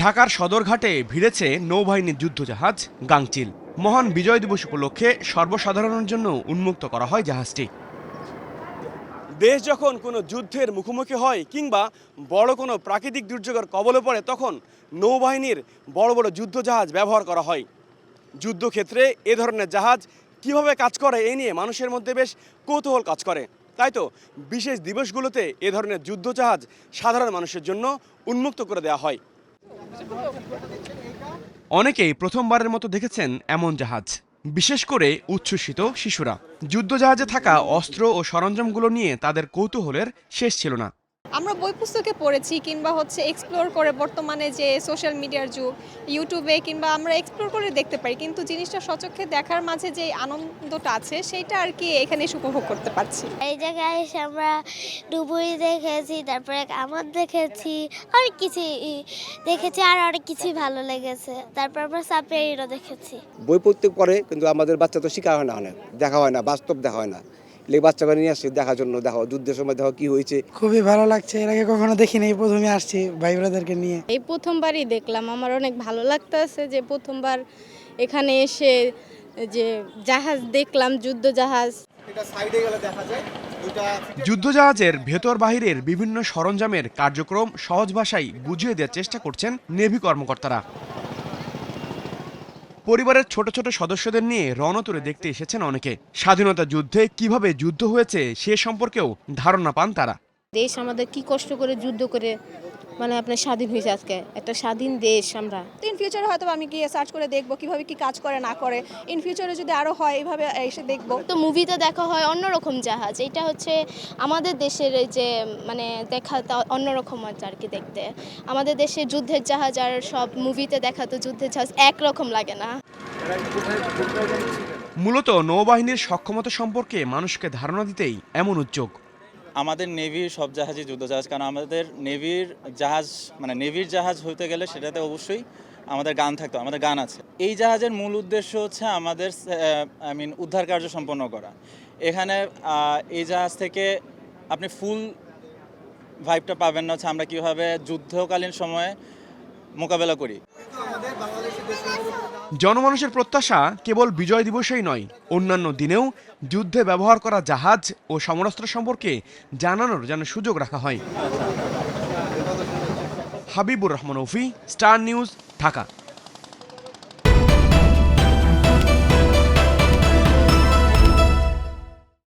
ঢাকার সদরঘাটে ভিড়েছে নৌবাহিনীর যুদ্ধজাহাজ গাংচিল। মহান বিজয় দিবস উপলক্ষে সর্বসাধারণের জন্য উন্মুক্ত করা হয় জাহাজটি। দেশ যখন কোনো যুদ্ধের মুখোমুখি হয় কিংবা বড় কোনো প্রাকৃতিক দুর্যোগের কবলে পড়ে, তখন নৌবাহিনীর বড় বড় যুদ্ধজাহাজ ব্যবহার করা হয়। যুদ্ধক্ষেত্রে এ ধরনের জাহাজ কিভাবে কাজ করে এ নিয়ে মানুষের মধ্যে বেশ কৌতূহল কাজ করে। তাই তো বিশেষ দিবসগুলোতে এ ধরনের যুদ্ধজাহাজ সাধারণ মানুষের জন্য উন্মুক্ত করে দেওয়া হয়। অনেকেই প্রথমবারের মতো দেখেছেন এমন জাহাজ, বিশেষ করে উচ্ছ্বসিত শিশুরা। যুদ্ধজাহাজে থাকা অস্ত্র ও সরঞ্জামগুলো নিয়ে তাদের কৌতূহলের শেষ ছিল না। আমরা বই পুস্তকে পড়েছি কিংবা এক্সপ্লোর করে, বর্তমানে যে সোশ্যাল মিডিয়ার যুগ, ইউটিউবে কিংবা আমরা এক্সপ্লোর করে দেখতে পারি, কিন্তু জিনিসটা সচক্ষে দেখার মাঝে যে আনন্দটা আছে সেইটা আর কি এখানে এসে উপভোগ করতে পারছি। এই জায়গায় এসে আমরা ডুবুরি দেখেছি, তারপরে কামার দেখেছি, অনেক কিছু দেখেছি, আর অনেক কিছুই ভালো লেগেছে। তারপর আমরা সাবমেরিনও দেখেছি। বই পড়তে পড়ে, কিন্তু আমাদের বাচ্চা তো শিখা হয় না, অনেক দেখা হয় না, বাস্তব দেখা হয় না। বাচ্চাকে নিয়ে আসছি দেখার জন্য, দেখো যুদ্ধের সময় দেখো কি হয়েছে। খুবই ভালো লাগছে, এর আগে কখনো দেখিনি, প্রথমে আসছি ভাই ব্রাদারকে নিয়ে। এই প্রথমবারই দেখলাম, আমার অনেক ভালো লাগতেছে যে প্রথমবার এখানে এসে যে জাহাজ দেখলাম, যুদ্ধ জাহাজ। যুদ্ধজাহাজের ভেতর বাহিরের বিভিন্ন সরঞ্জামের কার্যক্রম সহজ ভাষায় বুঝিয়ে দেওয়ার চেষ্টা করছেন নেভি কর্মকর্তারা। পরিবারের ছোট ছোট সদস্যদের নিয়ে রণতরে দেখতে এসেছেন অনেকে। স্বাধীনতা যুদ্ধে কিভাবে যুদ্ধ হয়েছে সে সম্পর্কেও ধারণা পান তারা। দেশ আমাদের কি কষ্ট করে যুদ্ধ করে মানে আপনার স্বাধীন হয়েছে, আজকে একটা স্বাধীন দেশ আমরা। ইন ফিউচারে হয়তো আমি গিয়ে সার্চ করে দেখবো কিভাবে কি কাজ করে না করে। ইন ফিউচারে যদি আরো হয় এইভাবে এসে দেখবো। তো মুভিতে দেখা হয় অন্যরকম জাহাজ, এটা হচ্ছে আমাদের দেশের যে মানে দেখা অন্যরকম আছে আর কি দেখতে। আমাদের দেশে যুদ্ধের জাহাজ আর সব মুভিতে দেখা তো যুদ্ধের জাহাজ একরকম লাগে না। মূলত নৌবাহিনীর সক্ষমতা সম্পর্কে মানুষকে ধারণা দিতেই এমন উদ্যোগ। আমাদের নেভির সব জাহাজই যুদ্ধজাহাজ, কারণ আমাদের নেভির জাহাজ হইতে গেলে সেটাতে অবশ্যই আমাদের গান থাকতো, আমাদের গান আছে। এই জাহাজের মূল উদ্দেশ্য হচ্ছে আমাদের উদ্ধার কার্য সম্পন্ন করা। এখানে এই জাহাজ থেকে আপনি ফুল ভাইবটা পাবেন না হচ্ছে আমরা কীভাবে যুদ্ধকালীন সময়ে মোকাবেলা করি। জনমানুষের প্রত্যাশা কেবল বিজয় দিবসেই নয়, অন্যান্য দিনেও যুদ্ধে ব্যবহার করা জাহাজ ও সমরাস্ত্র সম্পর্কে জানানোর যেন সুযোগ রাখা হয়। হাবিবুর রহমান অফি, স্টার নিউজ, ঢাকা।